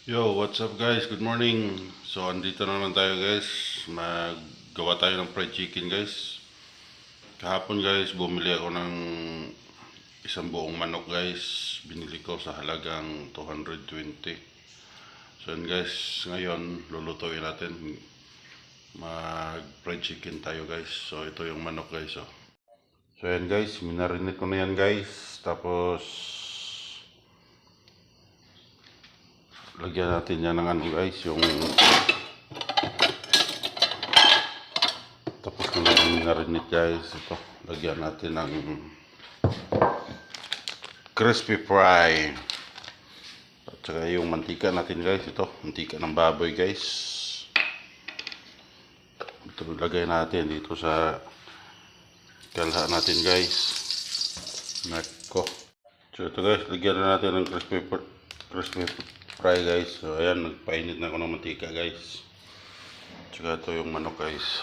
Yo, what's up guys? Good morning. So, andito na naman tayo guys. Maggawa tayo ng fried chicken guys. Kahapon guys, bumili ako ng isang buong manok guys. Binili ko sa halagang 220. So, yun guys, ngayon lulutuin natin. Mag fried chicken tayo guys. So, ito yung manok guys. Oh. So, yan guys, minarinate ko na yan guys. Tapos, lagyan natin yan ng ano guys, yung tapos na natin narinit guys. Ito, lagyan natin ng crispy fry at saka yung mantika natin guys. Ito, mantika ng baboy guys. Ito, lagay natin dito sa kalha natin guys. Nako. So ito guys, lagyan na natin ng crispy fry guys. So ayan, nagpainit na ako ng mantika guys. Tsaka ito yung manok guys.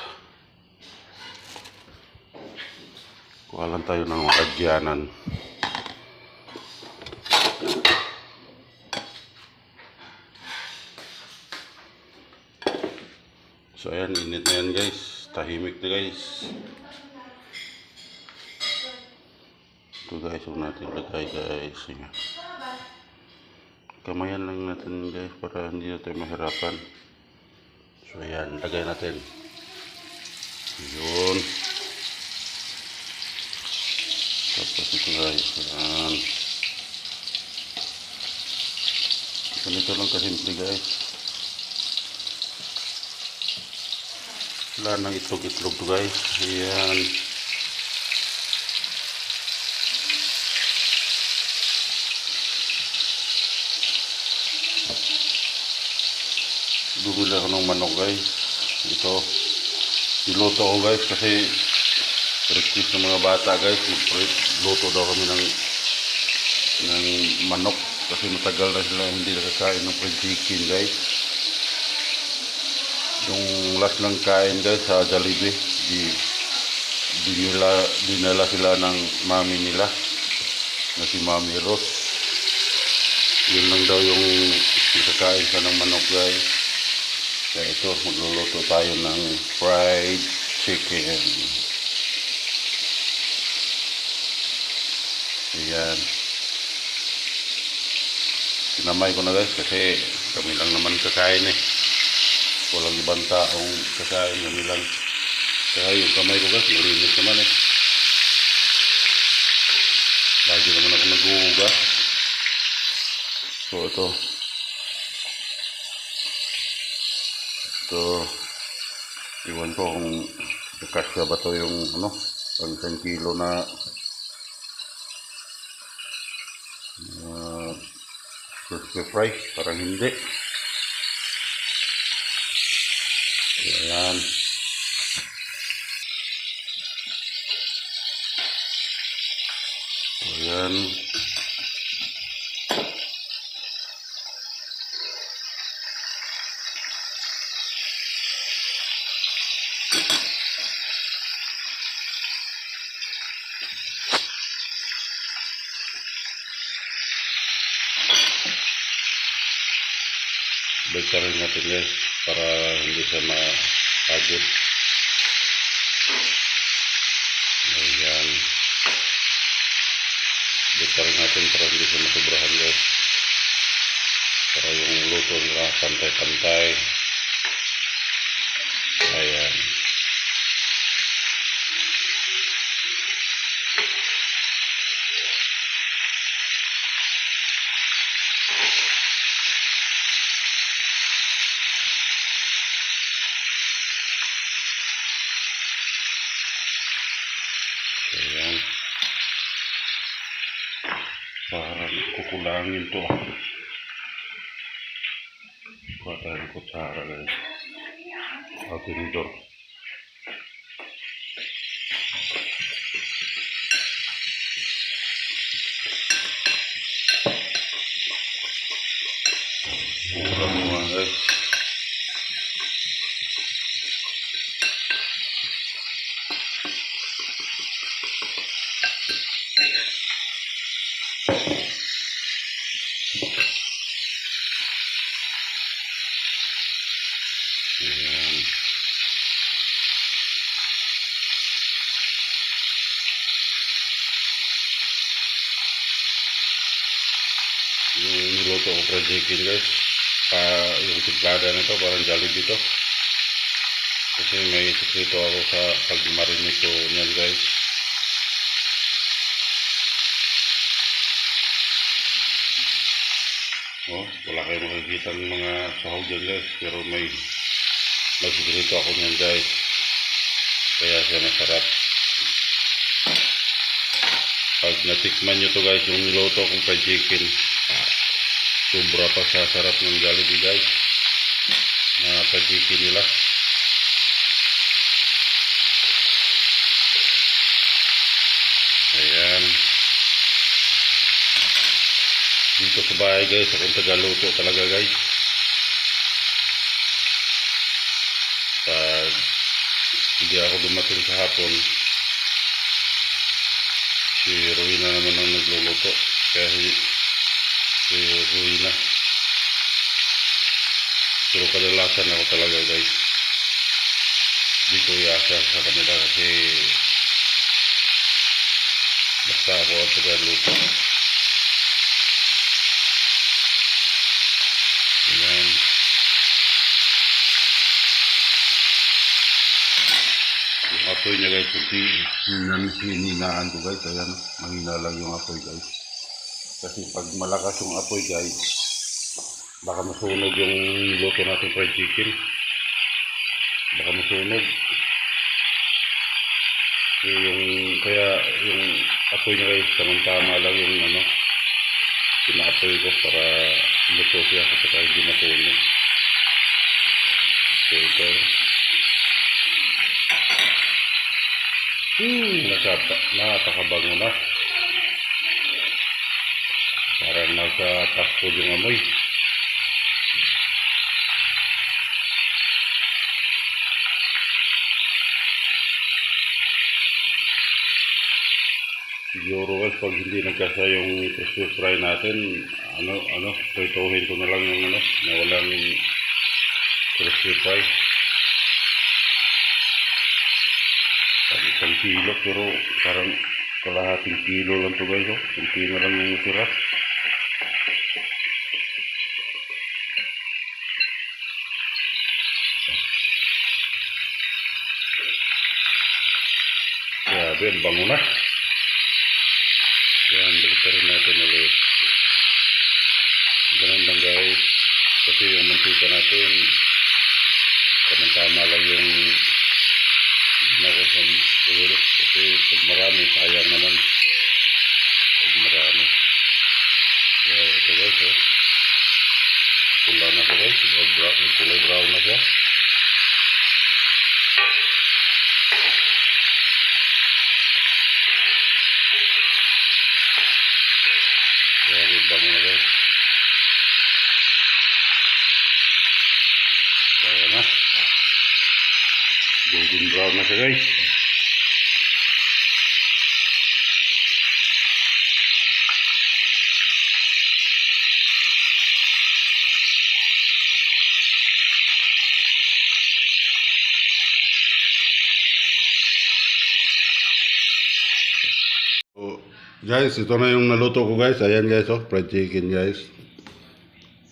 Kuha lang tayo ng agyanan. So ayan, init na yan guys. Tahimik na guys. Ito guys, huwag natin lagay guys. Kamayan lang natin guys para hindi na tayo mahirapan. So ayan, lagay natin. Yun. Tapos ito guys. Ayan. Ganito lang kasimple guys. Wala nang itlog-itlog to guys. Ayan. Bumili ako ng manok guys. Ito. Niluto ko guys kasi request ng mga bata guys. Luto daw kami ng manok. Kasi matagal na sila hindi nakakain ng fried chicken guys. Yung last lang kain guys sa Jollibee, dinala sila ng mami nila na si Mami Rose. Yun lang daw yung nakakain sa ng manok guys. Kaya ito, magluluto tayo ng fried chicken. Ayan. Sinamay ko na guys kasi kami lang naman kakain eh. Walang ibang taong kakain, kami lang. Kaya yung kamay ko guys, malinis naman eh. Lagi naman ako nag-uuga. So ito. Ito. Iwan ko kung kasya ba ito yung ano, pang 10 kilo na crispy fry. Parang hindi. Ayan. Ayan. Balik rin natin guys para hindi siya mapagod. Ayan. Balik rin natin para hindi siya masubrahan guys. Para yung luto nila pantay-pantay. Ayan. Ayan. Parang kukulangin to. Kuha tayo ng kutsara guys. Tinidor. Kurang mga guys. nagluto ko fried chicken guys. Yung timplada nito parang Jollibee to. Kasi may sekreto ako sa pag-marinate ko niyan guys. Oh, wala kayong makikita ng mga sahog dyan guys. Pero may sekreto ako niyan guys. Kaya siya masarap. Pag natikman nyo to guys, yung niloto kong fried chicken, sobra pa sa sarap ng Jollibee guys. Na fried chicken nila. Ayan. Dito sa bahay guys, akong tagaluto talaga guys. Pag hindi ako dumating sa hapon, si Rowena naman ang nagluluto. Kaya si Rowena. Pero kadalasan ako talaga guys. Di ko iasa sa kanila kasi basta ako ang tagaluto. Ayan. Yung apoy niya guys, kasi hininaan ko guys. Ayan, mahina lang yung apoy guys. Kasi pag malakas yung apoy guys, baka masunog yung niluto natin fried chicken. Baka masunog. Kaya yung apoy niya guys, tamang-tama lang yung pinaapoy ko para luto siya kapag hindi masunog. Okay. Napakabango na. Parang nasa pasto yung amoy. Siguro guys, pag hindi nagkasa yung crispy fry natin, tutuhin ko na lang yung na walang crispy fry. Isang kilo, pero parang kalahating kilo lang to guys. Kunti na lang yung natira. Grabe, ang bango na. Yan, balik rin natin ulit. Ganun lang guys. Kasi yung mantika natin, tamang-tama lang yung nakasang ulo. Kasi pag marami, sayang naman. Pag marami. Kaya ito guys, pula na siya guys. Kulay brown na siya. Kaya bango na guys. Kaya na. Golden brown na siya guys. So, guys, ito na yung naluto ko guys. Ayan guys, fried chicken guys.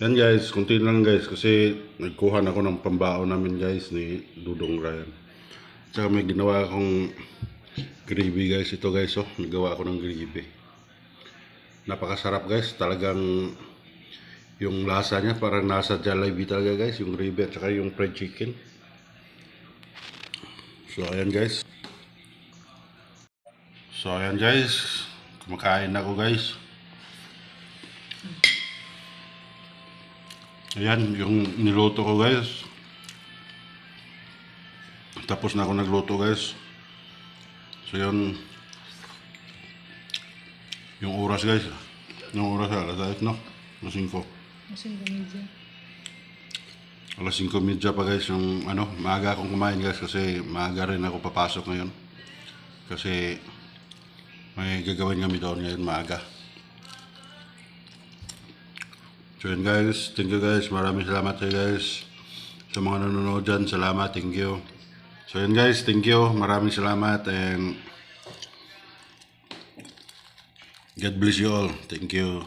Yan guys, kunti lang guys kasi nagkuha na ako ng pambao namin guys ni Dudong Ryan. Tsaka may ginawa akong gravy guys. Ito guys, nagawa ako ng gravy. Napakasarap guys. Talagang yung lasa niya parang nasa Jollibee talaga guys. Yung gravy at saka yung fried chicken. So ayan guys. Kumakain ako guys. Ayan, yung niluto ko guys. Tapos na ako nagluto guys. So yun. Yung oras guys. Yung oras alas 5 no? Alas 5. Alas 5:30 pa guys. Yung maaga akong kumain guys. Kasi maaga rin ako papasok ngayon. Kasi may gagawin kami doon ngayon maaga. So yun guys, thank you guys, maraming salamat sa guys sa mga nanonood dyan, salamat, thank you. So yun guys, thank you, maraming salamat and God bless you all, thank you.